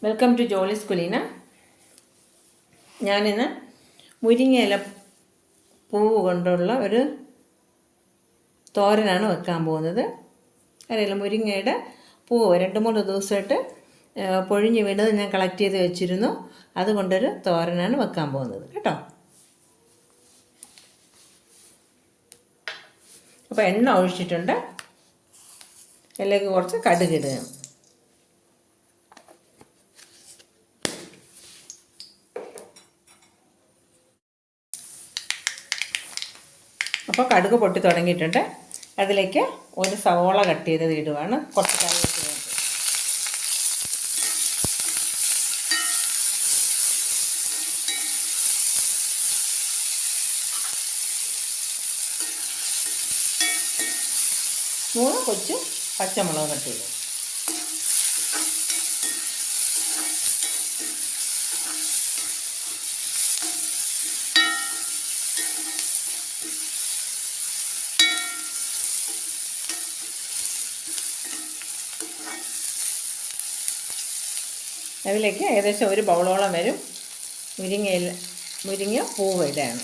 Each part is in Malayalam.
Welcome to ജോളിസ് കുലീന. ഞാനിന്ന് മുരിങ്ങയില പൂവ് കൊണ്ടുള്ള ഒരു തോരനാണ് വെക്കാൻ പോകുന്നത്. അറിയില്ല, മുരിങ്ങയുടെ പൂവ് 2-3 ദിവസമായിട്ട് പൊഴിഞ്ഞ് വീണത് ഞാൻ കളക്ട് ചെയ്ത് വെച്ചിരുന്നു. അതുകൊണ്ടൊരു തോരനാണ് വെക്കാൻ പോകുന്നത് കേട്ടോ. അപ്പോൾ എണ്ണ ഒഴിച്ചിട്ടുണ്ട്. അതിലേക്ക് കുറച്ച് കടുകിടുക. അപ്പോൾ കടുക് പൊട്ടി തുടങ്ങിയിട്ടുണ്ട്. അതിലേക്ക് ഒരു സവോള കട്ട് ചെയ്തത് ഇടുവാണ്. കുറച്ച് കറിവേപ്പില വേണ്ടി 3 കൊച്ചു പച്ചമുളക് കട്ട് ചെയ്തു. അതിലേക്ക് ഏകദേശം ഒരു ബൗളോളം വരും മുരിങ്ങ പൂവ് ഇടയാണ്.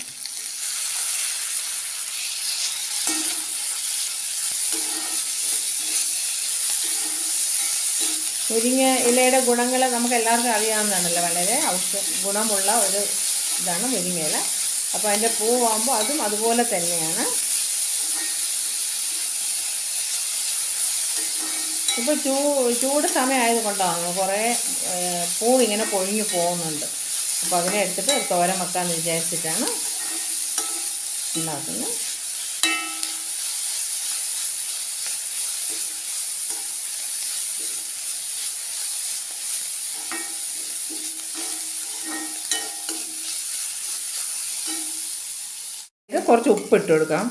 മുരിങ്ങ ഇലയുടെ ഗുണങ്ങൾ നമുക്ക് എല്ലാവർക്കും അറിയാവുന്നതാണല്ലോ. വളരെ ഗുണമുള്ള ഒരു ഇതാണ് മുരിങ്ങ ഇല. അപ്പോൾ അതിൻ്റെ പൂവാകുമ്പോൾ അതും അതുപോലെ തന്നെയാണ്. ഇപ്പോൾ ചൂട് സമയമായത് കൊണ്ടാണ് കുറേ പൂവ് ഇങ്ങനെ പൊഴിഞ്ഞു പോകുന്നുണ്ട്. അപ്പോൾ അതിനെ എടുത്തിട്ട് തോരൻ വെക്കാമെന്ന് വിചാരിച്ചിട്ടാണ് ഉണ്ടാക്കുന്നത്. ഇത് കുറച്ച് ഉപ്പിട്ട് കൊടുക്കാം.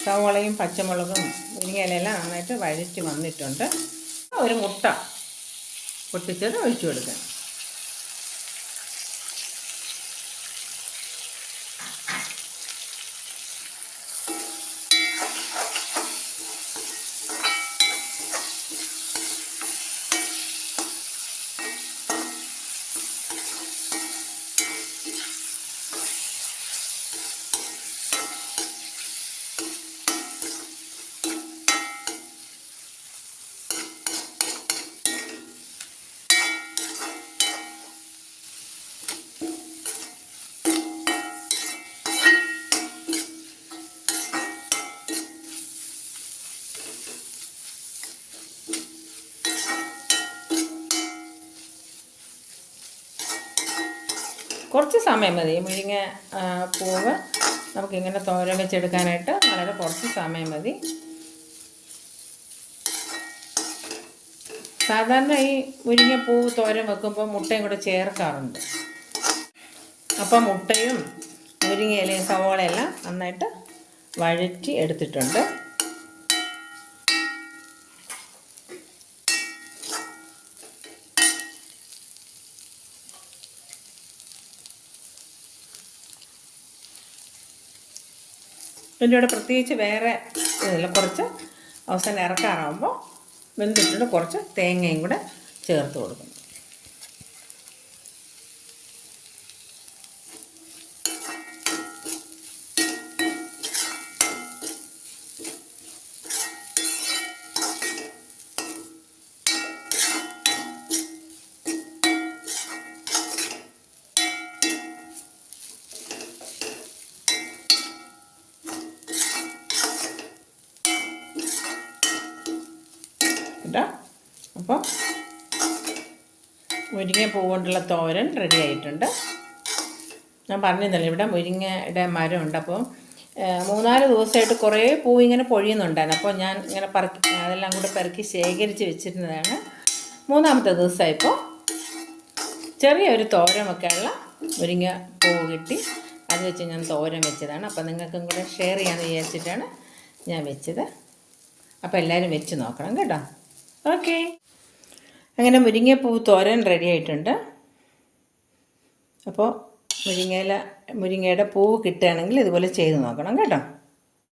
സവോളയും പച്ചമുളകും മുരിങ്ങയിലെല്ലാം നന്നായിട്ട് വഴറ്റി വന്നിട്ടുണ്ട്. ഒരു മുട്ട പൊട്ടിച്ചത് ഒഴിച്ചു കൊടുക്കാം. കുറച്ച് സമയം മതി മുരിങ്ങ പൂവ് നമുക്കിങ്ങനെ തോരൻ വെച്ചെടുക്കാനായിട്ട്. വളരെ കുറച്ച് സമയം മതി. സാധാരണ ഈ മുരിങ്ങപ്പൂവ് തോരൻ വെക്കുമ്പോൾ മുട്ടയും കൂടെ ചേർക്കാറുണ്ട്. അപ്പം മുട്ടയും മുരിങ്ങയിലയും സവോളയെല്ലാം നന്നായിട്ട് വഴറ്റി എടുത്തിട്ടുണ്ട്. ഇതിൻ്റെ കൂടെ പ്രത്യേകിച്ച് വേറെ ഇതില്ല. കുറച്ച് അവസാനം ഇറക്കാറാകുമ്പോൾ വെന്തിട്ടുണ്ട് കുറച്ച് തേങ്ങയും കൂടെ ചേർത്ത് കൊടുക്കുന്നു. അപ്പോൾ മുരിങ്ങ പൂ കൊണ്ടുള്ള തോരൻ റെഡി ആയിട്ടുണ്ട്. ഞാൻ പറഞ്ഞിരുന്നല്ലോ ഇവിടെ മുരിങ്ങയുടെ മരമുണ്ട്. അപ്പോൾ 3-4 ദിവസമായിട്ട് കുറേ പൂ ഇങ്ങനെ പൊഴിയുന്നുണ്ടായിരുന്നു. അപ്പോൾ ഞാൻ ഇങ്ങനെ അതെല്ലാം കൂടെ പെറുക്കി ശേഖരിച്ച് വെച്ചിരുന്നതാണ്. 3-ാമത്തെ ദിവസമായപ്പോൾ ചെറിയൊരു തോരൻ വെക്കാനുള്ള മുരിങ്ങ പൂവ് കിട്ടി. അത് വെച്ച് ഞാൻ തോരൻ വെച്ചതാണ്. അപ്പോൾ നിങ്ങൾക്കും കൂടെ ഷെയർ ചെയ്യാമെന്ന് വിചാരിച്ചിട്ടാണ് ഞാൻ വെച്ചത്. അപ്പോൾ എല്ലാവരും വെച്ച് നോക്കണം കേട്ടോ. ഓക്കെ, അങ്ങനെ മുരിങ്ങപ്പൂ തോരൻ റെഡി ആയിട്ടുണ്ട്. അപ്പോൾ മുരിങ്ങയുടെ പൂവ് കിട്ടുകയാണെങ്കിൽ ഇതുപോലെ ചെയ്ത് നോക്കണം കേട്ടോ.